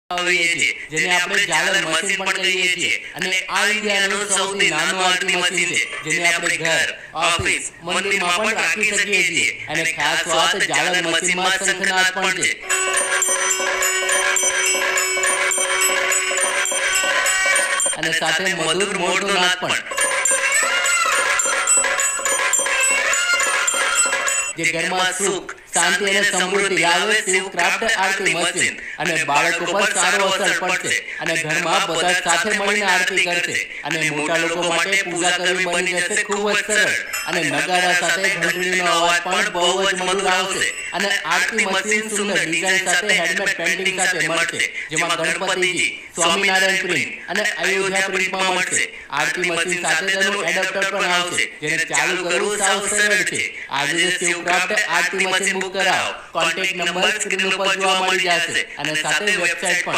આવીએ છીએ જેને આપણે ઝાલર મશીન પણ કહીએ છીએ અને આ ઇન્ડિયાનું સૌથી નાનું આરતી મશીન છે જેને આપણે ઘર, ઓફિસ, મંદિરમાં પણ રાખી શકીએ છીએ અને ખાસ વાત ઝાલર મશીનમાં શંખનાદ પણ છે અને સાથે મધુર મોરનો નાદ પણ જે ઘરમાં સુખ, શાંતિ અને સમૃદ્ધિ લાવે શિવ ક્રાફ્ટ આરતી મશીન અને બાળકો પર સારો અસર પડશે અને ઘરમાં બધા સાથે મળીને આરતી કરશે અને મોટા લોકો માટે પૂજા કરવી બની જશે ખૂબ જ સરળ અને નગારા સાથે ઘંટડીનો અવાજ પણ બહુ જ મધુર આવશે અને આરતી મશીન સુંદર ડિઝાઇન સાથે હેન્ડમેડ પેઇન્ટિંગ સાથે મળશે જેમાં ગણપતિજી, સ્વામિનારાયણ પ્રિન્ટ અને અયોધ્યા પ્રિન્ટમાં મળશે આરતી મશીન સાથે તેનું એડપ્ટર પણ આવશે જેને ચાલુ કરવું સાવ સરળ છે આજે શિવ ક્રાફ્ટ આરતી મશીન બુક કરાવો કોન્ટેક્ટ નંબર સ્ક્રીન ઉપર જોવા મળી જશે અને સાથે વેબસાઇટ પણ